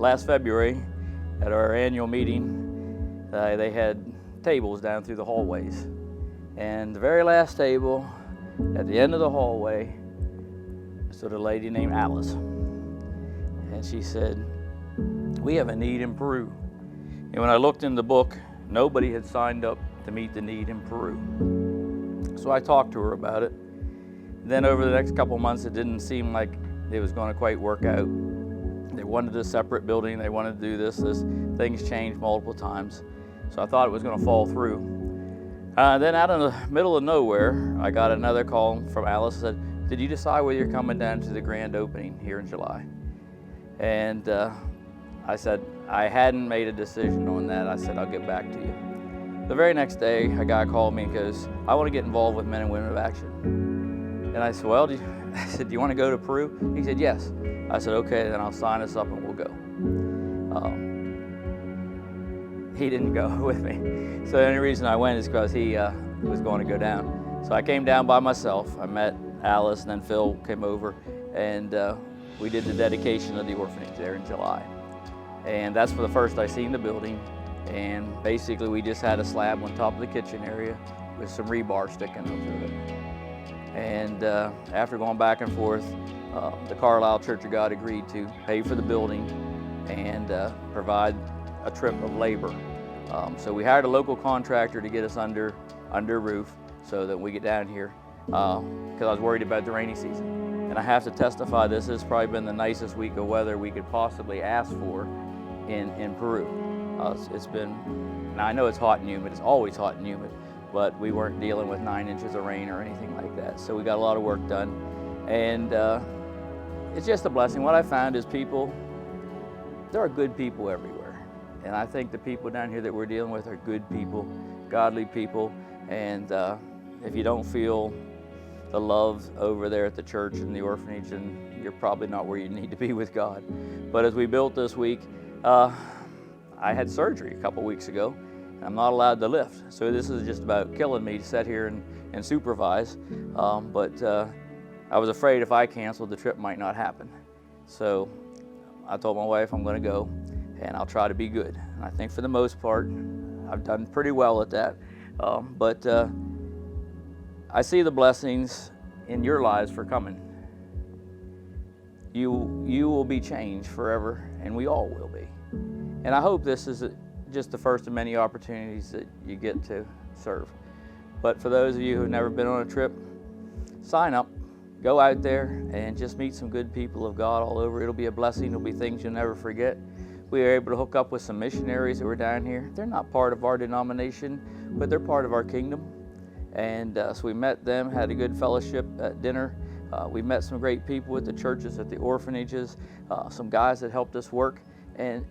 last February at our annual meeting, they had tables down through the hallways. And the very last table, at the end of the hallway, stood a lady named Alice. And she said, "We have a need in Peru." And when I looked in the book, nobody had signed up to meet the need in Peru. So I talked to her about it. Then over the next couple months, it didn't seem like it was going to quite work out. They wanted a separate building, they wanted to do this. Things changed multiple times. So I thought it was going to fall through. Then out in the middle of nowhere, I got another call from Alice that said, "Did you decide whether you're coming down to the grand opening here in July?" And I said, I hadn't made a decision on that. I said, "I'll get back to you." The very next day, a guy called me and goes, "I want to get involved with Men and Women of Action." And I said, "Well, I said, "Do you want to go to Peru?" He said, "Yes." I said, "Okay, then I'll sign us up and we'll go." He didn't go with me. So the only reason I went is because he was going to go down. So I came down by myself. I met Alice, and then Phil came over, and we did the dedication of the orphanage there in July. And that's for the first I seen the building. And basically we just had a slab on top of the kitchen area with some rebar sticking up through it. And after going back and forth, the Carlisle Church of God agreed to pay for the building and provide a trip of labor. So we hired a local contractor to get us under roof so that we get down here, because I was worried about the rainy season. And I have to testify, this has probably been the nicest week of weather we could possibly ask for in Peru. It's been, now I know it's hot and humid, it's always hot and humid, but we weren't dealing with 9 inches of rain or anything like that. So we got a lot of work done. And it's just a blessing. What I found is people, there are good people everywhere. And I think the people down here that we're dealing with are good people, godly people. And if you don't feel the love over there at the church and the orphanage, then you're probably not where you need to be with God. But as we built this week, I had surgery a couple weeks ago, and I'm not allowed to lift. So this is just about killing me to sit here and supervise. But I was afraid if I canceled, the trip might not happen. So I told my wife I'm going to go, and I'll try to be good. And I think for the most part, I've done pretty well at that. But I see the blessings in your lives for coming. You will be changed forever, and we all will be. And I hope this is just the first of many opportunities that you get to serve. But for those of you who have never been on a trip, sign up, go out there, and just meet some good people of God all over. It'll be a blessing. It'll be things you'll never forget. We were able to hook up with some missionaries that were down here. They're not part of our denomination, but they're part of our kingdom. And so we met them, had a good fellowship at dinner. We met some great people at the churches, at the orphanages, some guys that helped us work. And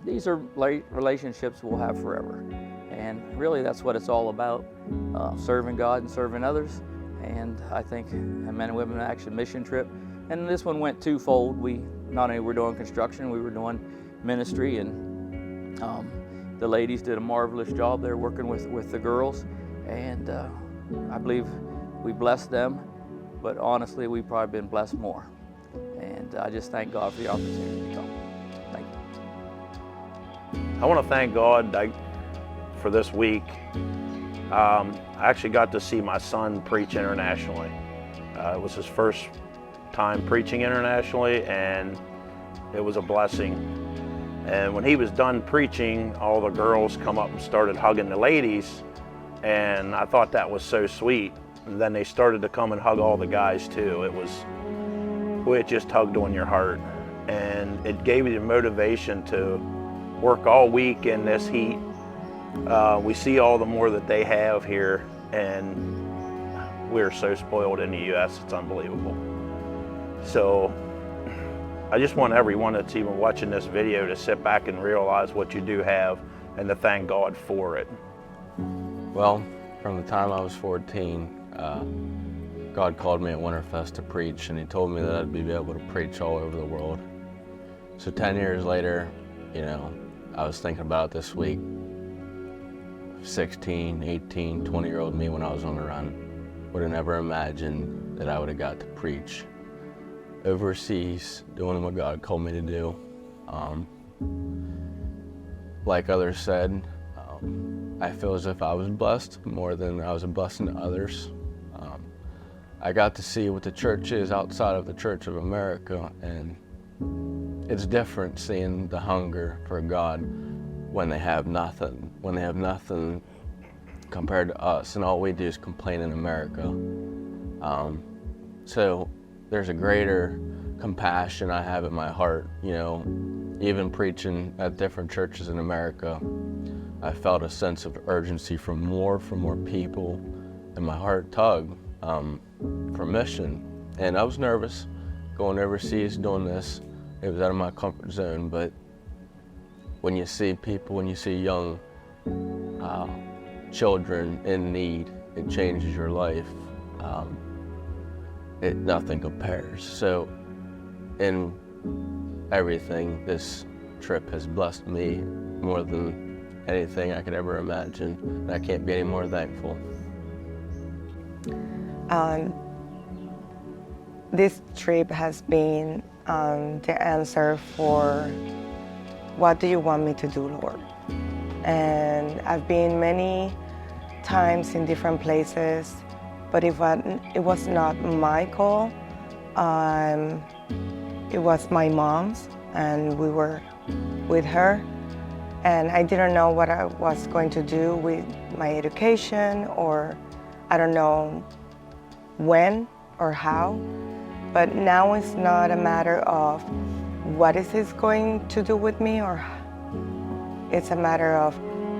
these are relationships we'll have forever. And really that's what it's all about, serving God and serving others. And I think a Men and Women in Action mission trip. And this one went twofold. We not only were doing construction, we were doing ministry, and the ladies did a marvelous job there working with the girls. And I believe we blessed them, but honestly, we've probably been blessed more. And I just thank God for the opportunity to come. Thank you. I want to thank God for this week. I actually got to see my son preach internationally. It was his first time preaching internationally, and it was a blessing. And when he was done preaching, all the girls come up and started hugging the ladies, and I thought that was so sweet. And then they started to come and hug all the guys too. It just tugged on your heart, and it gave you the motivation to work all week in this heat. We see all the more that they have here, and we're so spoiled in the U.S., it's unbelievable. So I just want everyone that's even watching this video to sit back and realize what you do have and to thank God for it. Well, from the time I was 14, God called me at Winterfest to preach, and he told me that I'd be able to preach all over the world. So 10 years later, I was thinking about it this week. 16, 18, 20-year-old me when I was on the run would have never imagined that I would have got to preach overseas, doing what God called me to do. like others said, I feel as if I was blessed more than I was a blessing to others. I got to see what the church is outside of the Church of America, and it's different seeing the hunger for God when they have nothing. When they have nothing compared to us, and all we do is complain in America. So there's a greater compassion I have in my heart, you know, even preaching at different churches in America. I felt a sense of urgency for more people, and my heart tugged for mission. And I was nervous going overseas doing this. It was out of my comfort zone, but when you see people, when you see young children in need, it changes your life. Nothing compares. So in everything, this trip has blessed me more than anything I could ever imagine, and I can't be any more thankful. This trip has been the answer for what do you want me to do, Lord? And I've been many times in different places, but it was not my call. It was my mom's, and we were with her. And I didn't know what I was going to do with my education, or I don't know when or how. But now it's not a matter of what is this going to do with me, or it's a matter of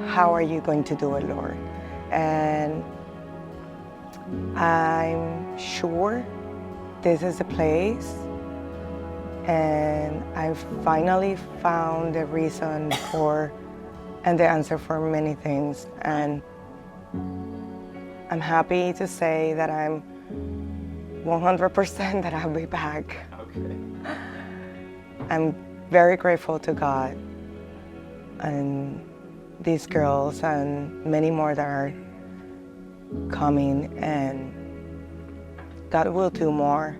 how are you going to do it, Lord? And I'm sure this is a place, and I've finally found the reason for and the answer for many things. And I'm happy to say that I'm 100% that I'll be back. Okay. I'm very grateful to God and these girls and many more that are coming, and God will do more.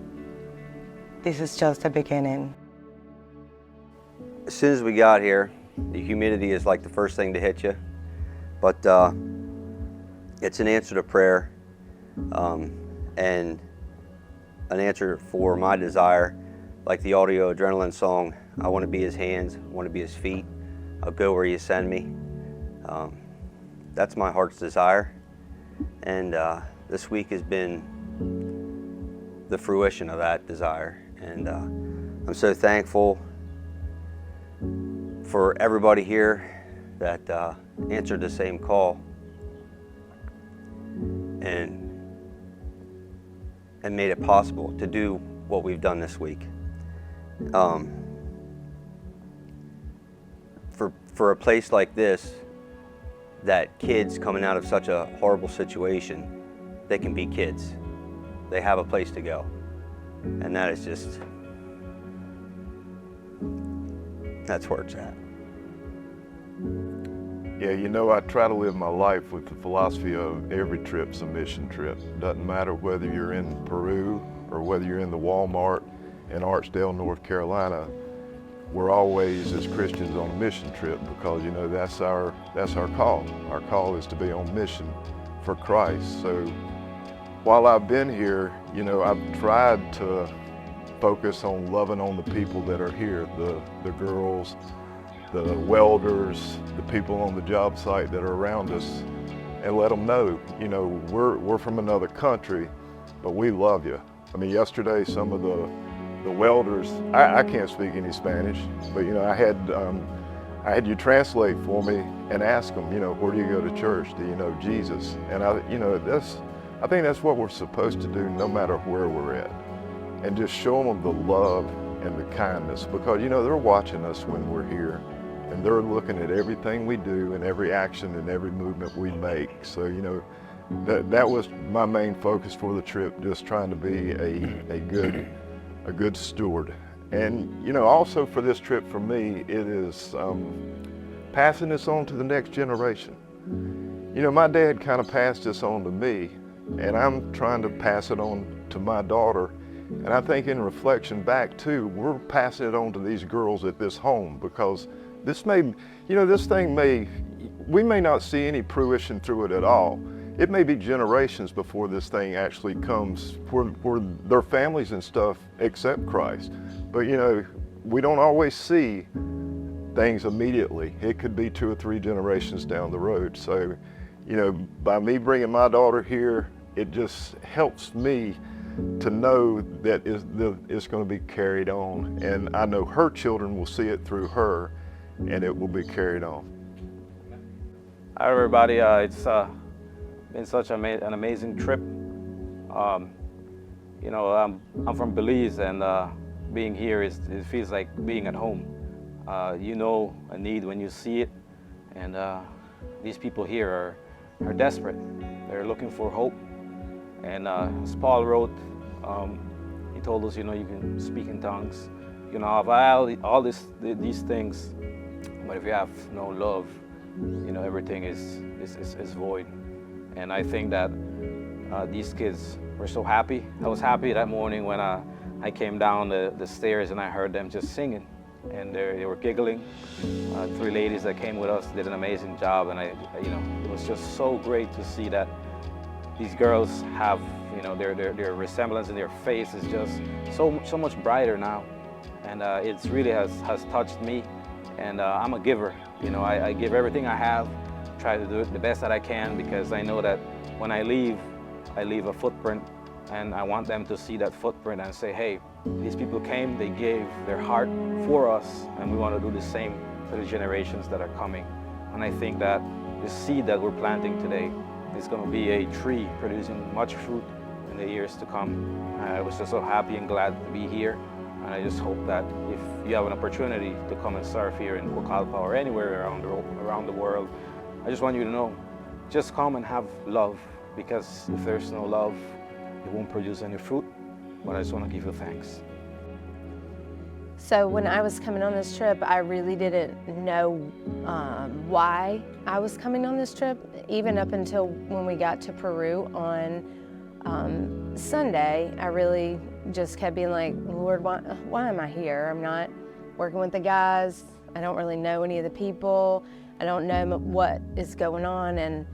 This is just the beginning. As soon as we got here, the humidity is like the first thing to hit you, but it's an answer to prayer, and an answer for my desire, like the Audio Adrenaline song, I want to be his hands, I want to be his feet, I'll go where you send me. That's my heart's desire, and this week has been the fruition of that desire, and I'm so thankful for everybody here that answered the same call and made it possible to do what we've done this week. For a place like this, that kids coming out of such a horrible situation, they can be kids. They have a place to go. And that is just, that's where it's at. Yeah, you know, I try to live my life with the philosophy of every trip's a mission trip. Doesn't matter whether you're in Peru or whether you're in the Walmart in Archdale, North Carolina. We're always, as Christians, on a mission trip because, you know, that's our call. Our call is to be on mission for Christ. So while I've been here, you know, I've tried to focus on loving on the people that are here, the girls, the welders, the people on the job site that are around us, and let them know, you know, we're from another country, but we love you. I mean, yesterday, some of the welders, I can't speak any Spanish, but, you know, I had you translate for me and ask them, you know, where do you go to church? Do you know Jesus? And I think that's what we're supposed to do no matter where we're at, and just show them the love and the kindness, because, you know, they're watching us when we're here, and they're looking at everything we do and every action and every movement we make. So, you know, that was my main focus for the trip, just trying to be a good steward. And, you know, also for this trip for me, it is passing this on to the next generation. You know, my dad kind of passed this on to me, and I'm trying to pass it on to my daughter. And I think in reflection back too, we're passing it on to these girls at this home, because This thing we may not see any fruition through it at all. It may be generations before this thing actually comes, where their families and stuff accept Christ. But we don't always see things immediately. It could be 2 or 3 generations down the road. So, by me bringing my daughter here, it just helps me to know that it's going to be carried on. And I know her children will see it through her, and it will be carried on. Hi everybody, it's been such an amazing trip. I'm from Belize, and being here it feels like being at home. You know a need when you see it, and these people here are desperate. They're looking for hope. And as Paul wrote, he told us, you can speak in tongues, you can have all these things, but if you have no love, everything is void. And I think that these kids were so happy. I was happy that morning when I came down the stairs and I heard them just singing, and they were giggling. 3 ladies that came with us did an amazing job, and it was just so great to see that these girls have, their resemblance in their face is just so much brighter now, and it really has touched me. And I'm a giver. I give everything I have, try to do it the best that I can, because I know that when I leave a footprint, and I want them to see that footprint and say, hey, these people came, they gave their heart for us, and we want to do the same for the generations that are coming. And I think that the seed that we're planting today is going to be a tree producing much fruit in the years to come. I was just so happy and glad to be here, and I just hope that if you have an opportunity to come and serve here in Pucallpa or anywhere around the world, I just want you to know, just come and have love, because if there's no love, it won't produce any fruit. But I just want to give you thanks. So when I was coming on this trip, I really didn't know why I was coming on this trip, even up until when we got to Peru on Sunday. I really just kept being like, Lord, why am I here? I'm not working with the guys. I don't really know any of the people. I don't know what is going on. And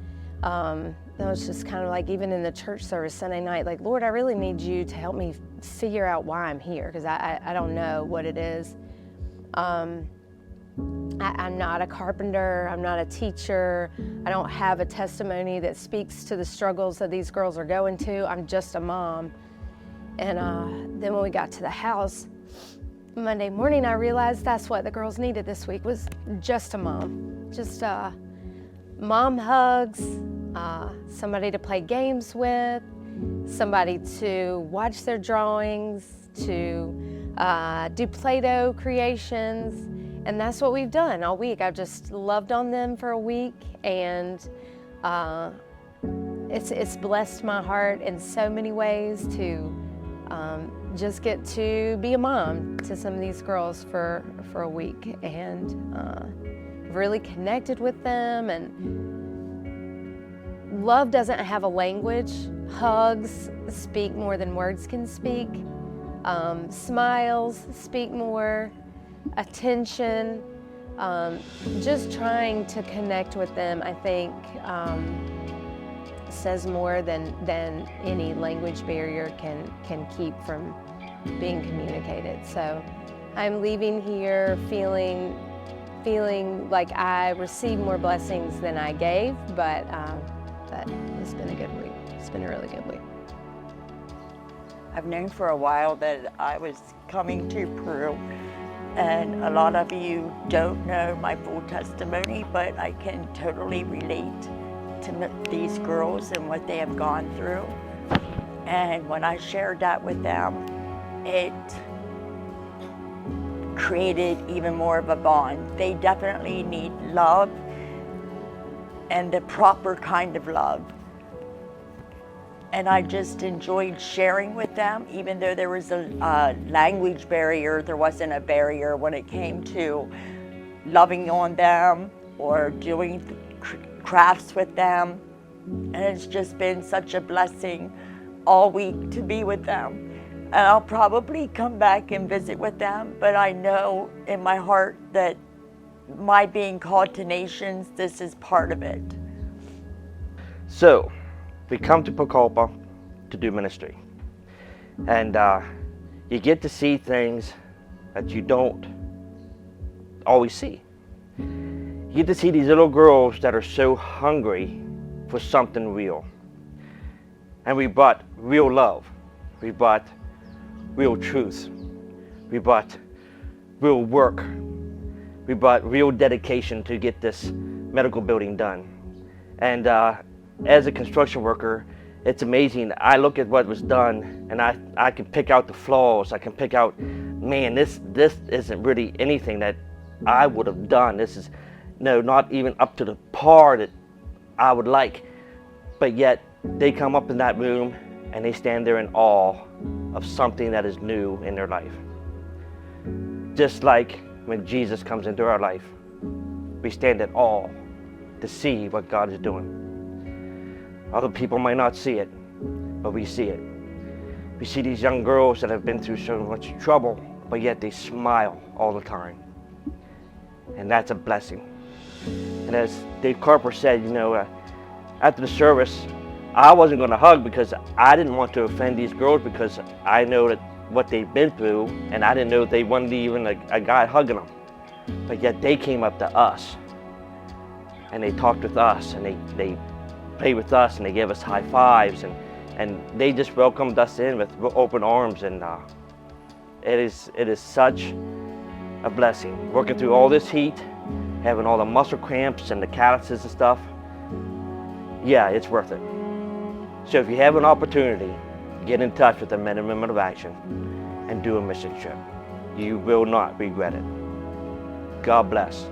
that was just kind of like, even in the church service Sunday night, like, Lord, I really need you to help me figure out why I'm here, because I don't know what it is. I'm not a carpenter, I'm not a teacher, I don't have a testimony that speaks to the struggles that these girls are going to. I'm just a mom. And then when we got to the house Monday morning, I realized that's what the girls needed this week, was just a mom. Just mom hugs, somebody to play games with, somebody to watch their drawings, to do Play-Doh creations. And that's what we've done all week. I've just loved on them for a week, and it's blessed my heart in so many ways to just get to be a mom to some of these girls for a week, and really connected with them. And love doesn't have a language. Hugs speak more than words can speak. Smiles speak more. Attention, just trying to connect with them, I think, says more than any language barrier can keep from being communicated. So I'm leaving here feeling like I received more blessings than I gave, but it's been a good week. It's been a really good week. I've known for a while that I was coming to Peru, and a lot of you don't know my full testimony, but I can totally relate to these girls and what they have gone through. And when I shared that with them, it created even more of a bond. They definitely need love, and the proper kind of love. And I just enjoyed sharing with them. Even though there was a language barrier, there wasn't a barrier when it came to loving on them or doing crafts with them. And it's just been such a blessing all week to be with them. And I'll probably come back and visit with them, but I know in my heart that my being called to nations, this is part of it. So, we come to Pucallpa to do ministry. And you get to see things that you don't always see. You get to see these little girls that are so hungry for something real. And we brought real love. We brought real truth. We brought real work. We brought real dedication to get this medical building done. And as a construction worker, it's amazing. I look at what was done and I can pick out the flaws. I can pick out, man, this isn't really anything that I would have done. This is not even up to the par that I would like. But yet they come up in that room and they stand there in awe of something that is new in their life. Just like when Jesus comes into our life, we stand in awe to see what God is doing. Other people might not see it, but we see it. We see these young girls that have been through so much trouble, but yet they smile all the time. And that's a blessing. And as Dave Carper said, after the service, I wasn't going to hug because I didn't want to offend these girls, because I know that what they've been through, and I didn't know they wanted even a guy hugging them. But yet they came up to us and they talked with us and they played with us and they gave us high fives and they just welcomed us in with open arms. And it is such a blessing working through all this heat, having all the muscle cramps and the calluses and stuff. Yeah, it's worth it. So if you have an opportunity, get in touch with the Men and Women of Action and do a mission trip. You will not regret it. God bless.